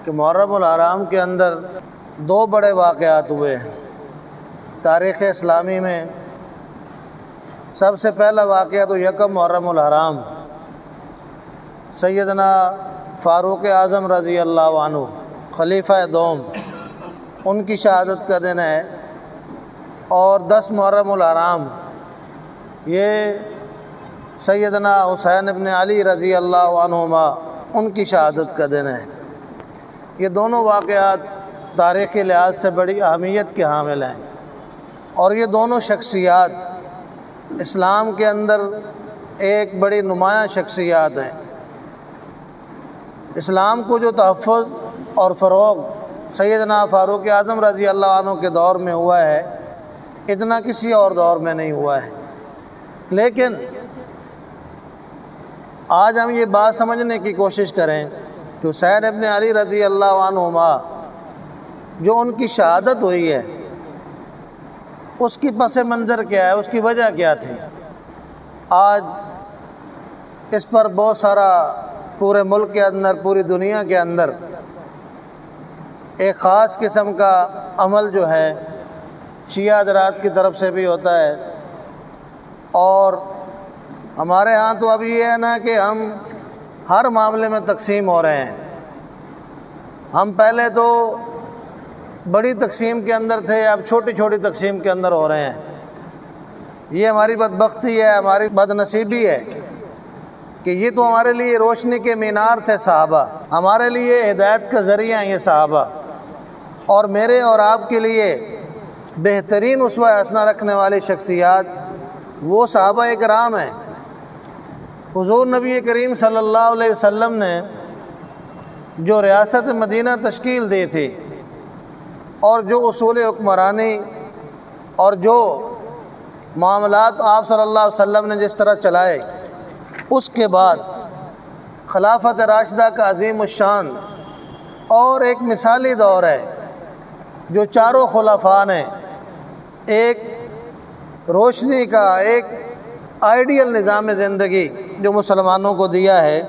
کہ محرم الحرام کے اندر دو بڑے واقعات ہوئے ہیں تاریخ اسلامی میں۔ سب سے پہلا واقعہ تو یکم محرم الحرام، سیدنا فاروق اعظم رضی اللہ عنہ خلیفہ دوم، ان کی شہادت کا دن ہے، اور 10 محرم الحرام یہ سیدنا حسین ابن علی رضی اللہ عنہما ان کی شہادت کا دن ہے۔ یہ دونوں واقعات تاریخی لحاظ سے بڑی اہمیت کے حامل ہیں، اور یہ دونوں شخصیات اسلام کے اندر ایک بڑی نمایاں شخصیات ہیں۔ اسلام کو جو تحفظ اور فروغ سیدنا فاروق اعظم رضی اللہ عنہ کے دور میں ہوا ہے، اتنا کسی اور دور میں نہیں ہوا ہے۔ لیکن آج ہم یہ بات سمجھنے کی کوشش کریں کہ حسین ابن علی رضی اللہ عنہما جو ان کی شہادت ہوئی ہے، اس کی پس منظر کیا ہے، اس کی وجہ کیا تھی۔ آج اس پر بہت سارا پورے ملک کے اندر، پوری دنیا کے اندر ایک خاص قسم کا عمل جو ہے شیعہ حضرات کی طرف سے بھی ہوتا ہے، اور ہمارے ہاں تو اب یہ ہے نا کہ ہم ہر معاملے میں تقسیم ہو رہے ہیں۔ ہم پہلے تو بڑی تقسیم کے اندر تھے، اب چھوٹی چھوٹی تقسیم کے اندر ہو رہے ہیں۔ یہ ہماری بدبختی ہے، ہماری بد نصیبی ہے کہ یہ تو ہمارے لیے روشنی کے مینار تھے صحابہ، ہمارے لیے ہدایت کا ذریعہ ہیں یہ صحابہ، اور میرے اور آپ کے لیے بہترین اسوہ حسنہ رکھنے والی شخصیات وہ صحابہ کرام ہیں۔ حضور نبی کریم صلی اللہ علیہ وسلم نے جو ریاست مدینہ تشکیل دی تھی، اور جو اصول حکمرانی اور جو معاملات آپ صلی اللہ علیہ وسلم نے جس طرح چلائے، اس کے بعد خلافت راشدہ کا عظیم الشان اور ایک مثالی دور ہے جو چاروں خلفاء نے ایک روشنی کا، ایک آئیڈیل نظام زندگی جو مسلمانوں کو دیا ہے۔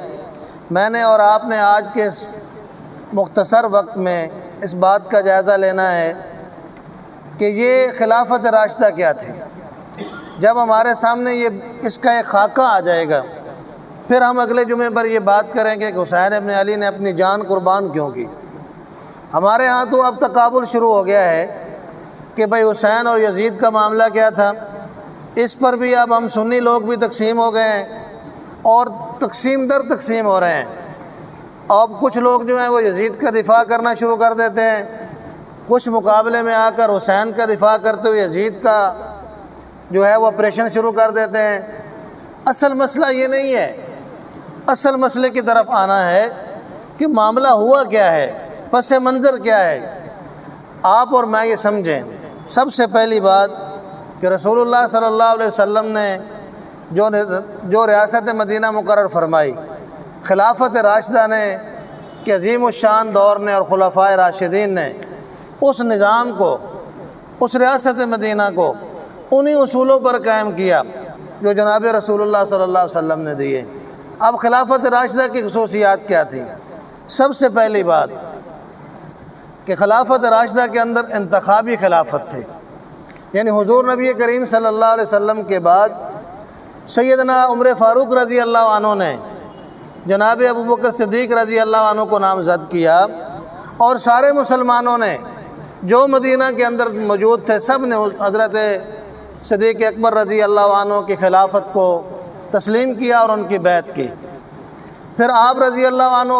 میں نے اور آپ نے آج کے اس مختصر وقت میں اس بات کا جائزہ لینا ہے کہ یہ خلافت راشدہ کیا تھی۔ جب ہمارے سامنے اس کا ایک خاکہ آ جائے گا، پھر ہم اگلے جمعے پر یہ بات کریں گے کہ حسین ابن علی نے اپنی جان قربان کیوں کی۔ ہمارے ہاں تو اب تقابل شروع ہو گیا ہے کہ بھئی حسین اور یزید کا معاملہ کیا تھا، اس پر بھی اب ہم سنی لوگ بھی تقسیم ہو گئے ہیں، اور تقسیم در تقسیم ہو رہے ہیں۔ اب کچھ لوگ جو ہیں وہ یزید کا دفاع کرنا شروع کر دیتے ہیں، کچھ مقابلے میں آ کر حسین کا دفاع کرتے ہوئے یزید کا جو ہے وہ آپریشن شروع کر دیتے ہیں۔ اصل مسئلہ یہ نہیں ہے، اصل مسئلے کی طرف آنا ہے کہ معاملہ ہوا کیا ہے، پس منظر کیا ہے۔ آپ اور میں یہ سمجھیں، سب سے پہلی بات کہ رسول اللہ صلی اللہ علیہ وسلم نے جو ریاست مدینہ مقرر فرمائی، خلافت راشدہ نے کہ عظیم الشان دور نے اور خلفائے راشدین نے اس نظام کو، اس ریاست مدینہ کو انہی اصولوں پر قائم کیا جو جناب رسول اللہ صلی اللہ علیہ وسلم نے دیے۔ اب خلافت راشدہ کی خصوصیات کیا تھیں؟ سب سے پہلی بات کہ خلافت راشدہ کے اندر انتخابی خلافت تھی، یعنی حضور نبی کریم صلی اللہ علیہ وسلم کے بعد سیدنا عمر فاروق رضی اللہ عنہ نے جناب ابوبکر صدیق رضی اللہ عنہ کو نامزد کیا، اور سارے مسلمانوں نے جو مدینہ کے اندر موجود تھے سب نے حضرت صدیق اکبر رضی اللہ عنہ کی خلافت کو تسلیم کیا اور ان کی بیعت کی۔ پھر آپ رضی اللہ عنہ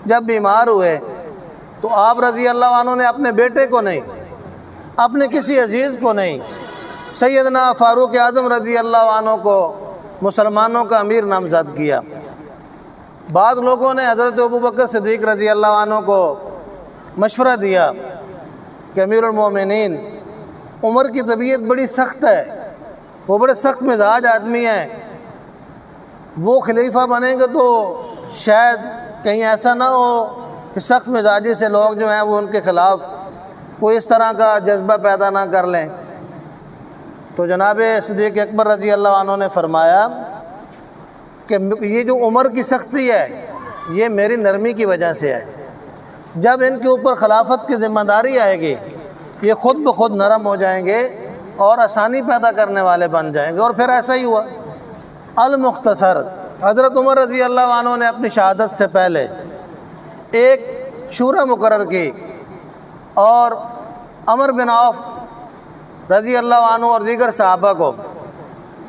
جب بیمار ہوئے تو آپ رضی اللہ عنہ نے اپنے بیٹے کو نہیں، اپنے کسی عزیز کو نہیں، سیدنا فاروق اعظم رضی اللہ عنہ کو مسلمانوں کا امیر نامزد کیا۔ بعض لوگوں نے حضرت ابوبکر صدیق رضی اللہ عنہ کو مشورہ دیا کہ امیر المومنین، عمر کی طبیعت بڑی سخت ہے، وہ بڑے سخت مزاج آدمی ہیں، وہ خلیفہ بنیں گے تو شاید کہیں ایسا نہ ہو کہ سخت مزاجی سے لوگ جو ہیں وہ ان کے خلاف کوئی اس طرح کا جذبہ پیدا نہ کر لیں۔ تو جناب صدیق اکبر رضی اللہ عنہ نے فرمایا کہ یہ جو عمر کی سختی ہے یہ میری نرمی کی وجہ سے ہے، جب ان کے اوپر خلافت کی ذمہ داری آئے گی یہ خود بخود نرم ہو جائیں گے اور آسانی پیدا کرنے والے بن جائیں گے۔ اور پھر ایسا ہی ہوا۔ المختصر، حضرت عمر رضی اللہ عنہ نے اپنی شہادت سے پہلے ایک شورا مقرر کی اور عمر بن عوف رضی اللہ عنہ اور دیگر صحابہ کو،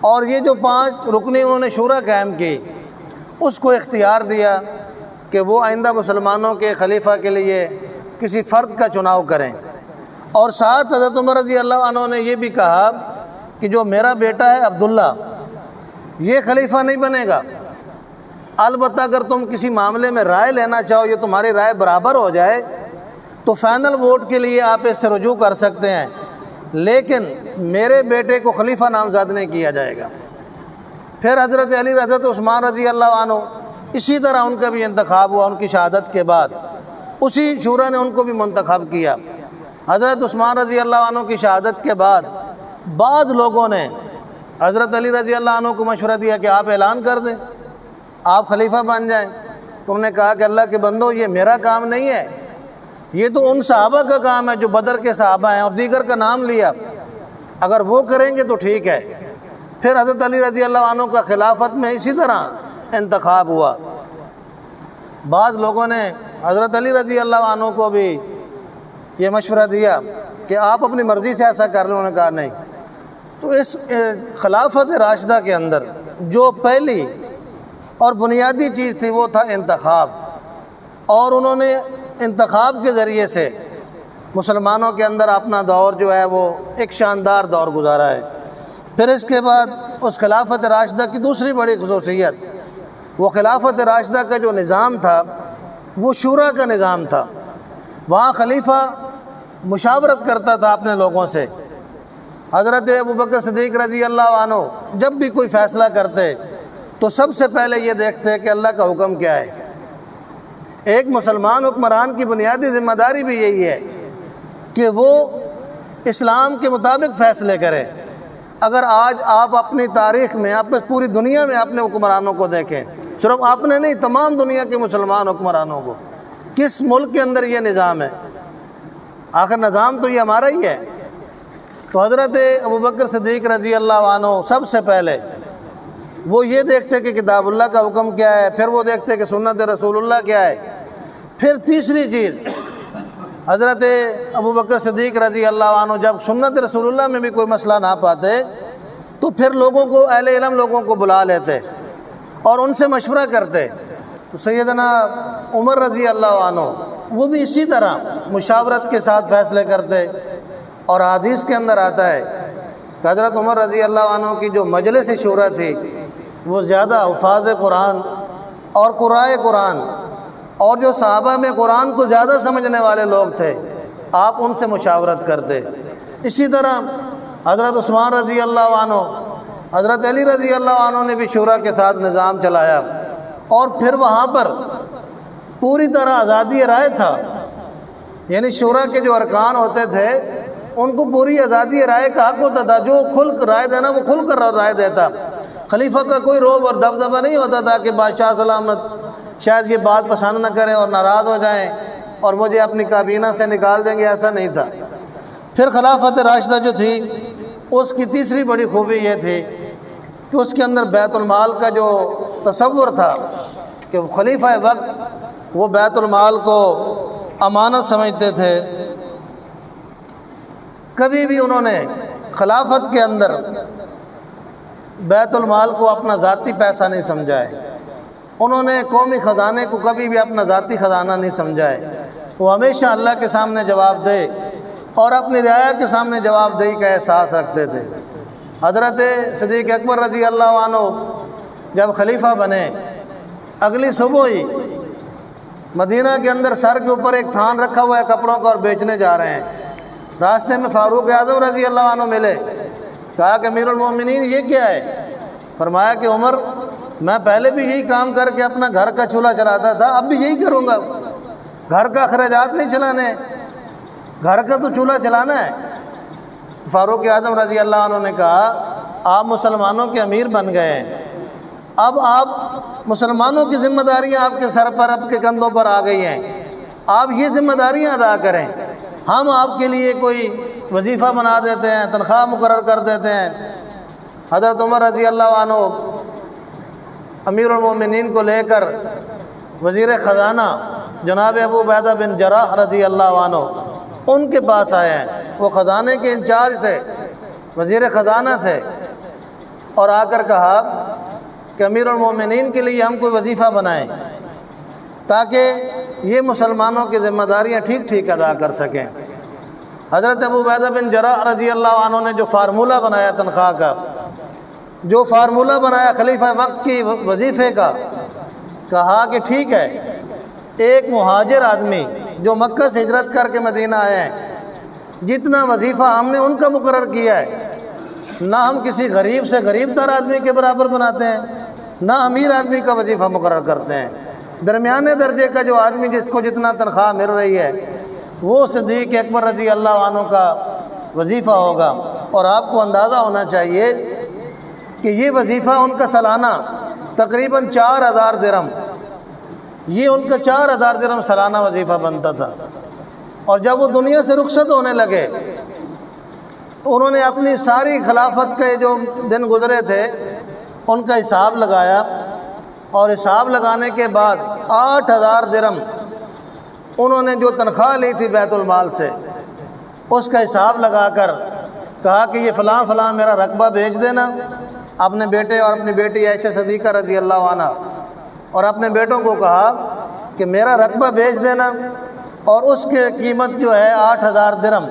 اور یہ جو 5 رکنی انہوں نے شورا قائم کی اس کو اختیار دیا کہ وہ آئندہ مسلمانوں کے خلیفہ کے لیے کسی فرد کا چناؤ کریں، اور ساتھ حضرت عمر رضی اللہ عنہ نے یہ بھی کہا کہ جو میرا بیٹا ہے عبداللہ یہ خلیفہ نہیں بنے گا، البتہ اگر تم کسی معاملے میں رائے لینا چاہو، یہ تمہاری رائے برابر ہو جائے تو فائنل ووٹ کے لیے آپ اس سے رجوع کر سکتے ہیں، لیکن میرے بیٹے کو خلیفہ نامزد نہیں کیا جائے گا۔ پھر حضرت علی، حضرت عثمان رضی اللہ عنہ، اسی طرح ان کا بھی انتخاب ہوا ان کی شہادت کے بعد، اسی شورا نے ان کو بھی منتخب کیا۔ حضرت عثمان رضی اللہ عنہ کی شہادت کے بعد بعض لوگوں نے حضرت علی رضی اللہ عنہ کو مشورہ دیا کہ آپ اعلان کر دیں، آپ خلیفہ بن جائیں۔ تو انہوں نے کہا کہ اللہ کے بندو، یہ میرا کام نہیں ہے، یہ تو ان صحابہ کا کام ہے جو بدر کے صحابہ ہیں، اور دیگر کا نام لیا، اگر وہ کریں گے تو ٹھیک ہے۔ پھر حضرت علی رضی اللہ عنہ کا خلافت میں اسی طرح انتخاب ہوا۔ بعض لوگوں نے حضرت علی رضی اللہ عنہ کو بھی یہ مشورہ دیا کہ آپ اپنی مرضی سے ایسا کر لیں، انہوں نے کہا نہیں۔ تو اس خلافت راشدہ کے اندر جو پہلی اور بنیادی چیز تھی وہ تھا انتخاب، اور انہوں نے انتخاب کے ذریعے سے مسلمانوں کے اندر اپنا دور جو ہے وہ ایک شاندار دور گزارا ہے۔ پھر اس کے بعد اس خلافت راشدہ کی دوسری بڑی خصوصیت، وہ خلافت راشدہ کا جو نظام تھا وہ شورا کا نظام تھا۔ وہاں خلیفہ مشاورت کرتا تھا اپنے لوگوں سے۔ حضرت ابوبکر صدیق رضی اللہ عنہ جب بھی کوئی فیصلہ کرتے تو سب سے پہلے یہ دیکھتے کہ اللہ کا حکم کیا ہے۔ ایک مسلمان حکمران کی بنیادی ذمہ داری بھی یہی ہے کہ وہ اسلام کے مطابق فیصلے کرے۔ اگر آج آپ اپنی تاریخ میں، آپ پوری دنیا میں اپنے حکمرانوں کو دیکھیں، صرف آپ نے نہیں، تمام دنیا کے مسلمان حکمرانوں کو، کس ملک کے اندر یہ نظام ہے؟ آخر نظام تو یہ ہمارا ہی ہے۔ تو حضرت ابوبکر صدیق رضی اللہ عنہ سب سے پہلے وہ یہ دیکھتے کہ کتاب اللہ کا حکم کیا ہے، پھر وہ دیکھتے کہ سنت رسول اللہ کیا ہے، پھر تیسری چیز حضرت ابوبکر صدیق رضی اللہ عنہ جب سنت رسول اللہ میں بھی کوئی مسئلہ نہ پاتے تو پھر لوگوں کو، اہل علم لوگوں کو بلا لیتے اور ان سے مشورہ کرتے۔ تو سیدنا عمر رضی اللہ عنہ وہ بھی اسی طرح مشاورت کے ساتھ فیصلے کرتے، اور حدیث کے اندر آتا ہے کہ حضرت عمر رضی اللہ عنہ کی جو مجلس شورا تھی وہ زیادہ حفاظ قرآن اور قرائے قرآن اور جو صحابہ میں قرآن کو زیادہ سمجھنے والے لوگ تھے، آپ ان سے مشاورت کرتے۔ اسی طرح حضرت عثمان رضی اللہ عنہ، حضرت علی رضی اللہ عنہ نے بھی شورا کے ساتھ نظام چلایا، اور پھر وہاں پر پوری طرح آزادی رائے تھا، یعنی شورا کے جو ارکان ہوتے تھے ان کو پوری آزادی رائے کا حق ہوتا تھا، جو کھل کر رائے دینا وہ کھل کر رائے دیتا۔ خلیفہ کا کوئی روب اور دبدبہ نہیں ہوتا تھا کہ بادشاہ سلامت شاید یہ بات پسند نہ کریں اور ناراض ہو جائیں اور مجھے اپنی کابینہ سے نکال دیں گے، ایسا نہیں تھا۔ پھر خلافت راشدہ جو تھی اس کی تیسری بڑی خوبی یہ تھی کہ اس کے اندر بیت المال کا جو تصور تھا کہ خلیفہ وقت وہ بیت المال کو امانت سمجھتے تھے۔ کبھی بھی انہوں نے خلافت کے اندر بیت المال کو اپنا ذاتی پیسہ نہیں سمجھا ہے، انہوں نے قومی خزانے کو کبھی بھی اپنا ذاتی خزانہ نہیں سمجھا ہے۔ وہ ہمیشہ اللہ کے سامنے جواب دے اور اپنی رعایا کے سامنے جواب دہی کا احساس رکھتے تھے۔ حضرت صدیق اکبر رضی اللہ عنہ جب خلیفہ بنے، اگلی صبح ہی مدینہ کے اندر سر کے اوپر ایک تھان رکھا ہوا ہے کپڑوں کا اور بیچنے جا رہے ہیں۔ راستے میں فاروق اعظم رضی اللہ عنہ ملے، کہا کہ امیر المومنین یہ کیا ہے؟ فرمایا کہ عمر، میں پہلے بھی یہی کام کر کے اپنا گھر کا چولہا چلاتا تھا، اب بھی یہی کروں گا، گھر کا اخراجات نہیں چلانے، گھر کا تو چولہا چلانا ہے۔ فاروق اعظم رضی اللہ عنہ نے کہا آپ مسلمانوں کے امیر بن گئے ہیں، اب آپ مسلمانوں کی ذمہ داریاں آپ کے سر پر، آپ کے کندھوں پر آ گئی ہیں، آپ یہ ذمہ داریاں ادا کریں۔ ہم آپ کے لیے کوئی وظیفہ بنا دیتے ہیں، تنخواہ مقرر کر دیتے ہیں۔ حضرت عمر رضی اللہ عنہ امیر المومنین کو لے کر وزیر خزانہ جناب ابو عبیدہ بن جراح رضی اللہ عنہ ان کے پاس آئے ہیں۔ وہ خزانے کے انچارج تھے، وزیر خزانہ تھے، اور آ کر کہا کہ امیر المومنین کے لیے ہم کوئی وظیفہ بنائیں تاکہ یہ مسلمانوں کی ذمہ داریاں ٹھیک ٹھیک ادا کر سکیں۔ حضرت ابو عبیدہ بن جراح رضی اللہ عنہ نے جو فارمولہ بنایا تنخواہ کا، جو فارمولہ بنایا خلیفہ وقت کی وظیفے کا، کہا کہ ٹھیک ہے، ایک مہاجر آدمی جو مکہ سے ہجرت کر کے مدینہ آئے ہیں، جتنا وظیفہ ہم نے ان کا مقرر کیا ہے، نہ ہم کسی غریب سے غریب تر آدمی کے برابر بناتے ہیں، نہ امیر آدمی کا وظیفہ مقرر کرتے ہیں۔ درمیانے درجے کا جو آدمی جس کو جتنا تنخواہ مل رہی ہے وہ صدیق اکبر رضی اللہ عنہ کا وظیفہ ہوگا۔ اور آپ کو اندازہ ہونا چاہیے کہ یہ وظیفہ ان کا سالانہ تقریباً 4000 درہم، یہ ان کا 4000 درہم سالانہ وظیفہ بنتا تھا۔ اور جب وہ دنیا سے رخصت ہونے لگے تو انہوں نے اپنی ساری خلافت کے جو دن گزرے تھے ان کا حساب لگایا، اور حساب لگانے کے بعد 8000 درہم انہوں نے جو تنخواہ لی تھی بیت المال سے، اس کا حساب لگا کر کہا کہ یہ فلاں فلاں میرا رقبہ بھیج دینا، اپنے بیٹے اور اپنی بیٹی عائشہ صدیقہ رضی اللہ عنہ اور اپنے بیٹوں کو کہا کہ میرا رقبہ بھیج دینا، اور اس کی قیمت جو ہے 8000 درہم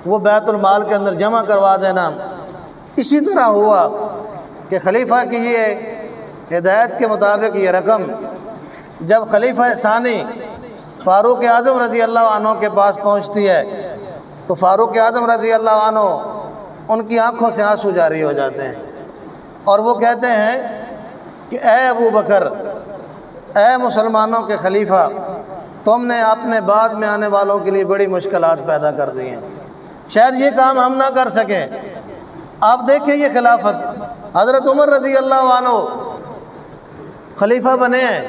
وہ بیت المال کے اندر جمع کروا دینا۔ اسی طرح ہوا کہ خلیفہ کی یہ ہدایت کے مطابق یہ رقم جب خلیفہ ثانی فاروق اعظم رضی اللہ عنہ کے پاس پہنچتی ہے تو فاروق اعظم رضی اللہ عنہ ان کی آنکھوں سے آنسو جاری ہو جاتے ہیں، اور وہ کہتے ہیں کہ اے ابو بکر، اے مسلمانوں کے خلیفہ، تم نے اپنے بعد میں آنے والوں کے لیے بڑی مشکلات پیدا کر دی ہیں، شاید یہ کام ہم نہ کر سکیں۔ آپ دیکھیں یہ خلافت، حضرت عمر رضی اللہ عنہ خلیفہ بنے ہیں،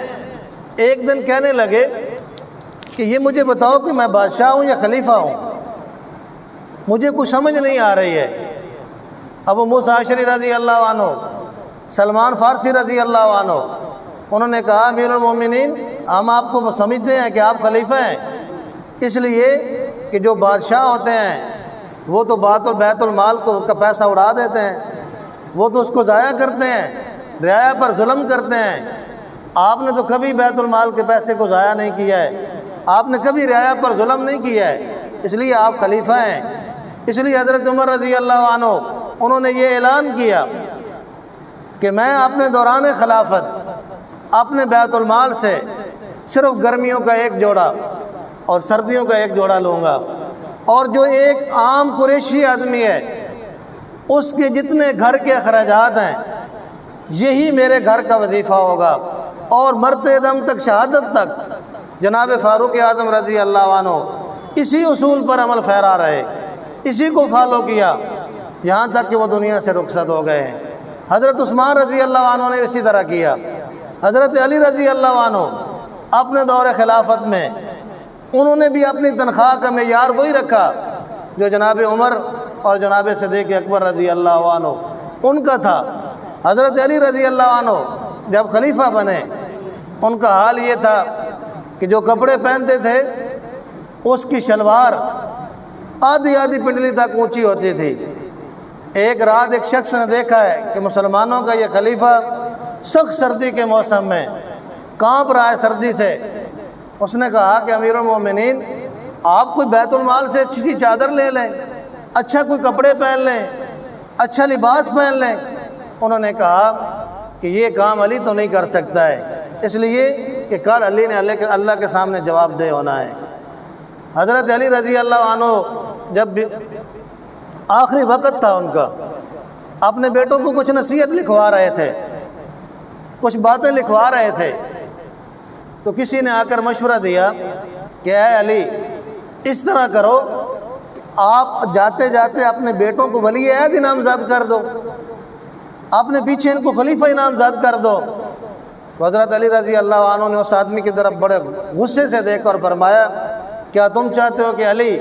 ایک دن کہنے لگے کہ یہ مجھے بتاؤ کہ میں بادشاہ ہوں یا خلیفہ ہوں، مجھے کچھ سمجھ نہیں آ رہی ہے۔ ابو موسیٰ اشعری رضی اللہ عنہ، سلمان فارسی رضی اللہ عنہ، انہوں نے کہا امیر المومنین، ہم آپ کو سمجھتے ہیں کہ آپ خلیفہ ہیں، اس لیے کہ جو بادشاہ ہوتے ہیں وہ تو بیت المال کا پیسہ اڑا دیتے ہیں، وہ تو اس کو ضائع کرتے ہیں، رعایا پر ظلم کرتے ہیں۔ آپ نے تو کبھی بیت المال کے پیسے کو ضائع نہیں کیا ہے، آپ نے کبھی رعایا پر ظلم نہیں کیا ہے، اس لیے آپ خلیفہ ہیں۔ اس لیے حضرت عمر رضی اللہ عنہ انہوں نے یہ اعلان کیا کہ میں اپنے دوران خلافت اپنے بیت المال سے صرف گرمیوں کا 1 جوڑا اور سردیوں کا 1 جوڑا لوں گا، اور جو ایک عام قریشی آدمی ہے اس کے جتنے گھر کے اخراجات ہیں یہی میرے گھر کا وظیفہ ہوگا، اور مرتے دم تک، شہادت تک جناب فاروق اعظم رضی اللہ عنہ اسی اصول پر عمل پھیرا رہے، اسی کو فالو کیا یہاں تک کہ وہ دنیا سے رخصت ہو گئے ہیں۔ حضرت عثمان رضی اللہ عنہ نے اسی طرح کیا۔ حضرت علی رضی اللہ عنہ اپنے دور خلافت میں انہوں نے بھی اپنی تنخواہ کا معیار وہی رکھا جو جناب عمر اور جناب صدیق اکبر رضی اللہ عنہ ان کا تھا۔ حضرت علی رضی اللہ عنہ جب خلیفہ بنے ان کا حال یہ تھا کہ جو کپڑے پہنتے تھے اس کی شلوار آدھی پنڈلی تک اونچی ہوتی تھی۔ ایک رات ایک شخص نے دیکھا ہے کہ مسلمانوں کا یہ خلیفہ سخت سردی کے موسم میں کانپ رہا ہے سردی سے۔ اس نے کہا کہ امیر المومنین، آپ کوئی بیت المال سے اچھی سی چادر لے لیں، اچھا کوئی کپڑے پہن لیں، اچھا لباس پہن لیں۔ انہوں نے کہا کہ یہ کام علی تو نہیں کر سکتا ہے، اس لیے کہ کل علی نے اللہ کے سامنے جواب دہ ہونا ہے۔ حضرت علی رضی اللہ عنہ جب آخری وقت تھا ان کا، اپنے بیٹوں کو کچھ نصیحت لکھوا رہے تھے، کچھ باتیں لکھوا رہے تھے، تو کسی نے آ کر مشورہ دیا کہ اے علی، اس طرح کرو کہ آپ جاتے جاتے اپنے بیٹوں کو ولی عہد نامزد کر دو، اپنے پیچھے ان کو خلیفہ نامزد کر دو۔ تو تو حضرت علی رضی اللہ عنہ نے اس آدمی کی طرف بڑے غصے سے دیکھ کر فرمایا کیا تم چاہتے ہو کہ علی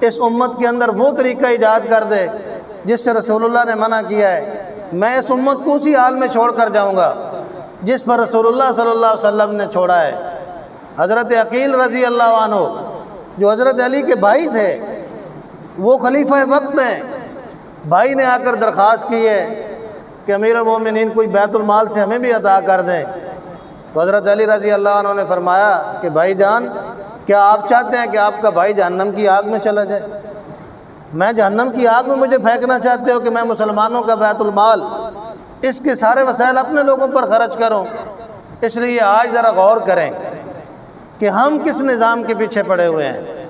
اس امت کے اندر وہ طریقہ ایجاد کر دے جس سے رسول اللہ نے منع کیا ہے؟ میں اس امت کو اسی حال میں چھوڑ کر جاؤں گا جس پر رسول اللہ صلی اللہ علیہ وسلم نے چھوڑا ہے۔ حضرت عقیل رضی اللہ عنہ جو حضرت علی کے بھائی تھے، وہ خلیفہ وقت ہیں، بھائی نے آ کر درخواست کی ہے کہ امیر المومنین کوئی بیت المال سے ہمیں بھی عطا کر دیں۔ تو حضرت علی رضی اللہ عنہ نے فرمایا کہ بھائی جان، کیا آپ چاہتے ہیں کہ آپ کا بھائی جہنم کی آگ میں چلا جائے؟ میں جہنم کی آگ میں مجھے پھینکنا چاہتے ہو کہ میں مسلمانوں کا بیت المال، اس کے سارے وسائل اپنے لوگوں پر خرچ کروں؟ اس لیے آج ذرا غور کریں کہ ہم کس نظام کے پیچھے پڑے ہوئے ہیں،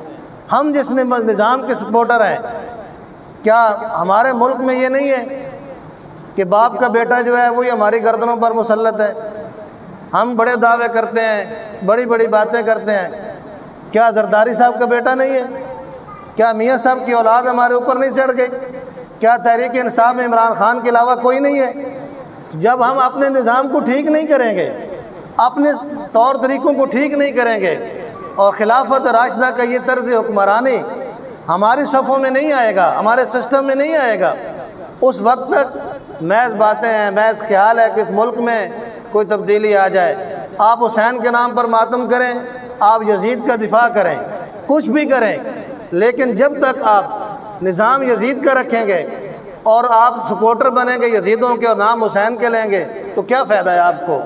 ہم جس نظام کے سپورٹر ہیں۔ کیا ہمارے ملک میں یہ نہیں ہے کہ باپ کا بیٹا جو ہے وہی ہماری گردنوں پر مسلط ہے؟ ہم بڑے دعوے کرتے ہیں، بڑی بڑی باتیں کرتے ہیں۔ کیا زرداری صاحب کا بیٹا نہیں ہے؟ کیا میاں صاحب کی اولاد ہمارے اوپر نہیں چڑھ گئی؟ کیا تحریک انصاف میں عمران خان کے علاوہ کوئی نہیں ہے؟ جب ہم اپنے نظام کو ٹھیک نہیں کریں گے، اپنے طور طریقوں کو ٹھیک نہیں کریں گے، اور خلافت راشدہ کا یہ طرز حکمرانی ہماری صفوں میں نہیں آئے گا، ہمارے سسٹم میں نہیں آئے گا، اس وقت تک محض باتیں ہیں، محض خیال ہے کہ اس ملک میں کوئی تبدیلی آ جائے۔ آپ حسین کے نام پر ماتم کریں، آپ یزید کا دفاع کریں، کچھ بھی کریں، لیکن جب تک آپ نظام یزید کا رکھیں گے اور آپ سپورٹر بنیں گے یزیدوں کے اور نام حسین کے لیں گے تو کیا فائدہ ہے آپ کو؟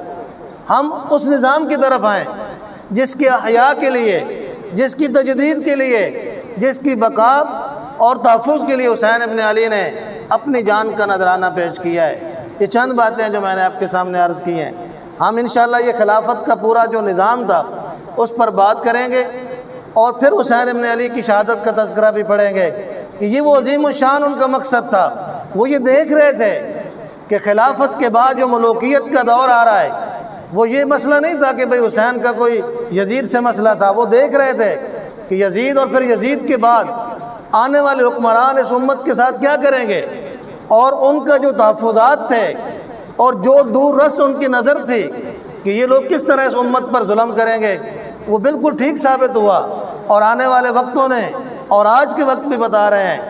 ہم اس نظام کی طرف آئیں جس کے احیاء کے لیے، جس کی تجدید کے لیے، جس کی بقا اور تحفظ کے لیے حسین ابن علی نے اپنی جان کا نذرانہ پیش کیا ہے۔ یہ چند باتیں جو میں نے آپ کے سامنے عرض کی ہیں۔ ہم انشاءاللہ یہ خلافت کا پورا جو نظام تھا اس پر بات کریں گے، اور پھر حسین ابن علی کی شہادت کا تذکرہ بھی پڑھیں گے کہ یہ وہ عظیم الشان ان کا مقصد تھا۔ وہ یہ دیکھ رہے تھے کہ خلافت کے بعد جو ملوکیت کا دور آ رہا ہے، وہ یہ مسئلہ نہیں تھا کہ بھئی حسین کا کوئی یزید سے مسئلہ تھا۔ وہ دیکھ رہے تھے کہ یزید اور پھر یزید کے بعد آنے والے حکمران اس امت کے ساتھ کیا کریں گے، اور ان کا جو تحفظات تھے اور جو دور رس ان کی نظر تھی کہ یہ لوگ کس طرح اس امت پر ظلم کریں گے، وہ بالکل ٹھیک ثابت ہوا۔ اور آنے والے وقتوں نے اور آج کے وقت بھی بتا رہے ہیں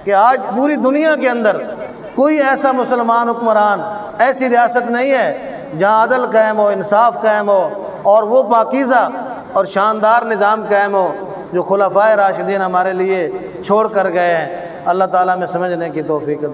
کہ آج پوری دنیا کے اندر کوئی ایسا مسلمان حکمران، ایسی ریاست نہیں ہے جہاں عدل قائم ہو، انصاف قائم ہو، اور وہ پاکیزہ اور شاندار نظام قائم ہو جو خلفائے راشدین ہمارے لیے چھوڑ کر گئے ہیں۔ اللہ تعالیٰ میں سمجھنے کی توفیق عطا